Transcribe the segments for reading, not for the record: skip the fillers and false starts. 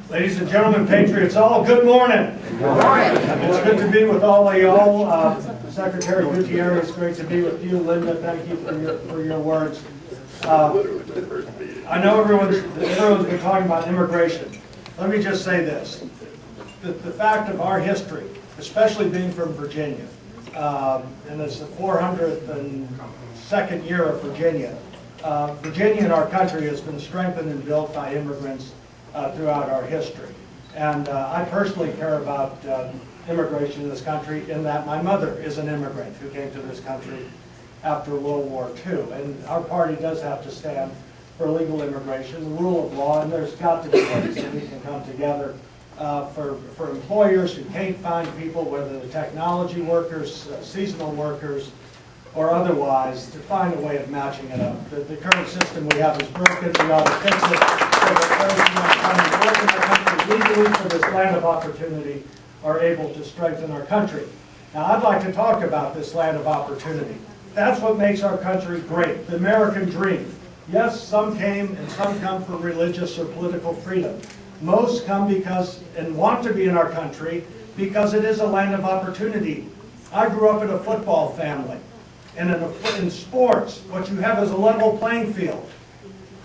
Ladies and gentlemen, Patriots all, good morning. Good morning. It's good to be with all of y'all. Secretary Gutierrez, great to be with you. Linda, thank you for your words. I know everyone's been talking about immigration. Let me just say this. The fact of our history, especially being from Virginia, and it's the 402nd year of Virginia. Virginia in our country has been strengthened and built by immigrants throughout our history. And I personally care about immigration in this country in that my mother is an immigrant who came to this country after World War II. And our party does have to stand for legal immigration, the rule of law, and there's got to be ways that we can come together for employers who can't find people, whether they're technology workers, seasonal workers, or otherwise, to find a way of matching it up. The current system we have is broken. We ought to fix it so that those who are coming to work in our country legally for this land of opportunity are able to strengthen our country. Now, I'd like to talk about this land of opportunity. That's what makes our country great, the American dream. Yes, some came and some come for religious or political freedom. Most come because and want to be in our country because it is a land of opportunity. I grew up in a football family. And in sports, what you have is a level playing field.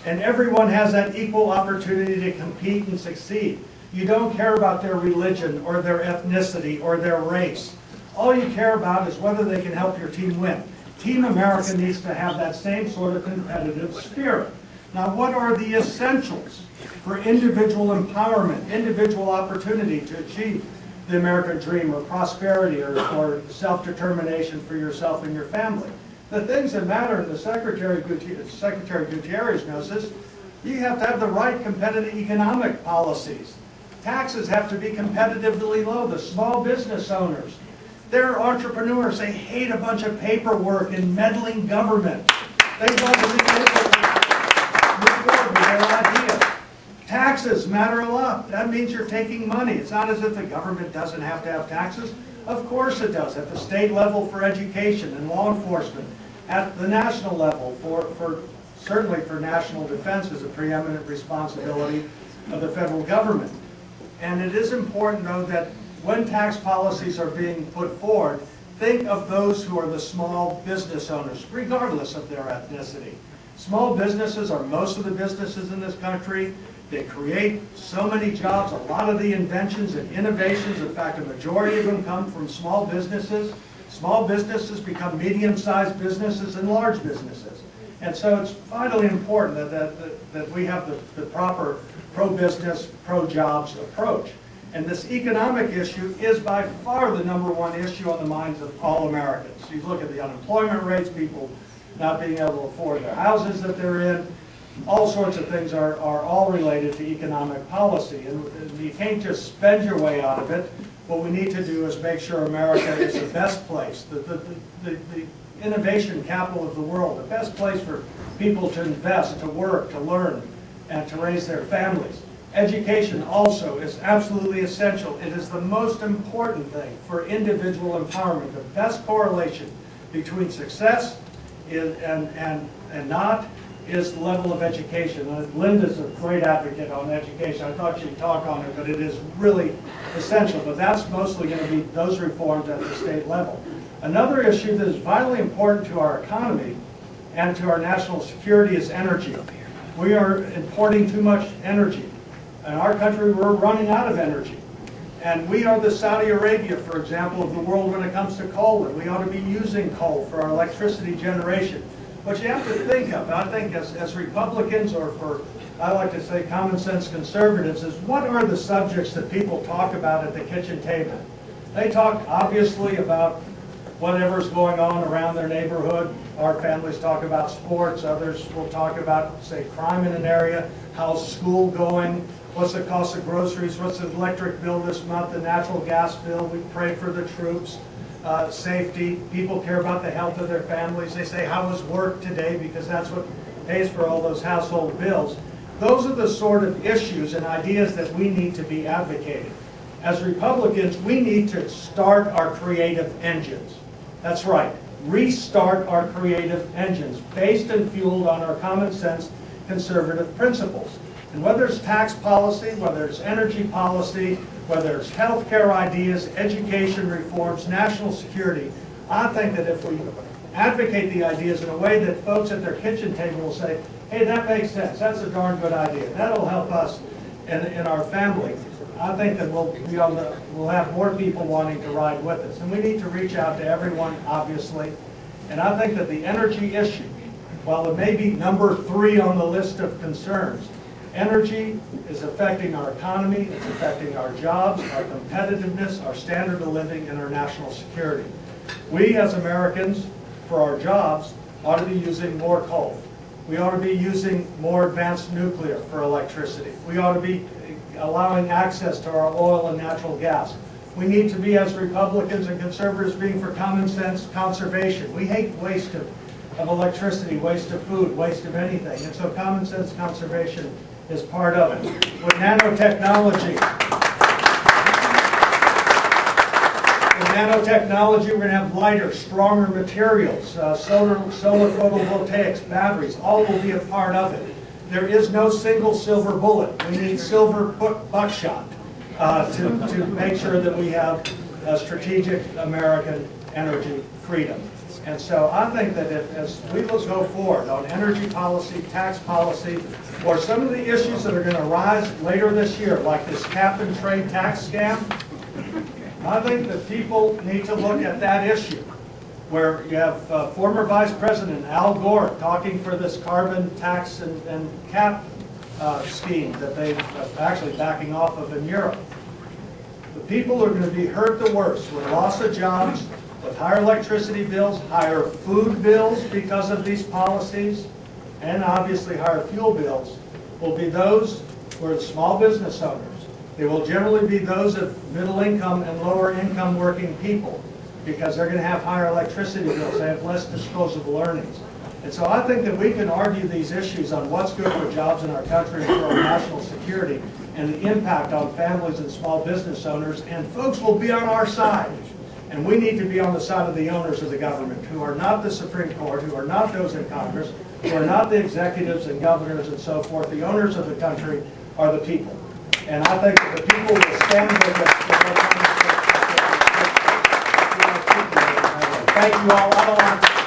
And everyone has that equal opportunity to compete and succeed. You don't care about their religion or their ethnicity or their race. All you care about is whether they can help your team win. Team America needs to have that same sort of competitive spirit. Now, what are the essentials for individual empowerment, individual opportunity to achieve the American dream or prosperity or self-determination for yourself and your family? The things that matter, and the Secretary Gutierrez knows this, you have to have the right competitive economic policies. Taxes have to be competitively low. The small business owners, they're entrepreneurs. They hate a bunch of paperwork and meddling government. They want to move forward with their ideas. Taxes matter a lot. That means you're taking money. It's not as if the government doesn't have to have taxes. Of course it does. At the state level for education and law enforcement. At the national level certainly for national defense is a preeminent responsibility of the federal government. And it is important, though, that when tax policies are being put forward, think of those who are the small business owners, regardless of their ethnicity. Small businesses are most of the businesses in this country. They create so many jobs. A lot of the inventions and innovations, in fact, a majority of them come from small businesses. Small businesses become medium-sized businesses and large businesses. And so it's vitally important that we have the proper pro-business, pro-jobs approach. And this economic issue is by far the #1 issue on the minds of all Americans. You look at the unemployment rates, people not being able to afford the houses that they're in. All sorts of things are all related to economic policy. And you can't just spend your way out of it. What we need to do is make sure America is the best place, the innovation capital of the world, the best place for people to invest, to work, to learn, and to raise their families. Education also is absolutely essential. It is the most important thing for individual empowerment. The best correlation between success and not is the level of education. Linda's a great advocate on education. I thought she'd talk on it, but it is really essential. But that's mostly going to be those reforms at the state level. Another issue that is vitally important to our economy and to our national security is energy. We are importing too much energy. In our country, we're running out of energy. And we are the Saudi Arabia, for example, of the world when it comes to coal. And we ought to be using coal for our electricity generation. What you have to think of, I think as Republicans, or for, I like to say, common sense conservatives, is what are the subjects that people talk about at the kitchen table? They talk obviously about whatever's going on around their neighborhood. Our families talk about sports. Others will talk about, say, crime in an area, how's school going, what's the cost of groceries, what's the electric bill this month, the natural gas bill. We pray for the troops. Safety. People care about the health of their families. They say, how was work today? Because that's what pays for all those household bills. Those are the sort of issues and ideas that we need to be advocating. As Republicans, we need to start our creative engines. That's right. Restart our creative engines based and fueled on our common sense conservative principles. And whether it's tax policy, whether it's energy policy, whether it's healthcare ideas, education reforms, national security, I think that if we advocate the ideas in a way that folks at their kitchen table will say, hey, that makes sense, that's a darn good idea, that'll help us in our family, I think that we'll have more people wanting to ride with us. And we need to reach out to everyone, obviously. And I think that the energy issue, while it may be number 3 on the list of concerns, energy is affecting our economy, it's affecting our jobs, our competitiveness, our standard of living, and our national security. We as Americans, for our jobs, ought to be using more coal. We ought to be using more advanced nuclear for electricity. We ought to be allowing access to our oil and natural gas. We need to be, as Republicans and conservatives, being for common sense conservation. We hate waste of electricity, waste of food, waste of anything. And so common sense conservation is part of it. With nanotechnology, we're going to have lighter, stronger materials, solar photovoltaics, batteries, all will be a part of it. There is no single silver bullet. We need silver buckshot to make sure that we have a strategic American energy freedom. And so I think that as we go forward on energy policy, tax policy, or some of the issues that are going to rise later this year, like this cap and trade tax scam, I think that people need to look at that issue, where you have former Vice President Al Gore talking for this carbon tax and cap scheme that they're actually backing off of in Europe. The people are going to be hurt the worst with loss of jobs, with higher electricity bills, higher food bills because of these policies, and obviously higher fuel bills, will be those who are small business owners. They will generally be those of middle income and lower income working people, because they're going to have higher electricity bills, they have less disposable earnings. And so I think that we can argue these issues on what's good for jobs in our country and for our national security and the impact on families and small business owners, and folks will be on our side. And we need to be on the side of the owners of the government, who are not the Supreme Court, who are not those in Congress, who are not the executives and governors and so forth. The owners of the country are the people. And I think that the people will stand with us. Thank you all. I don't want to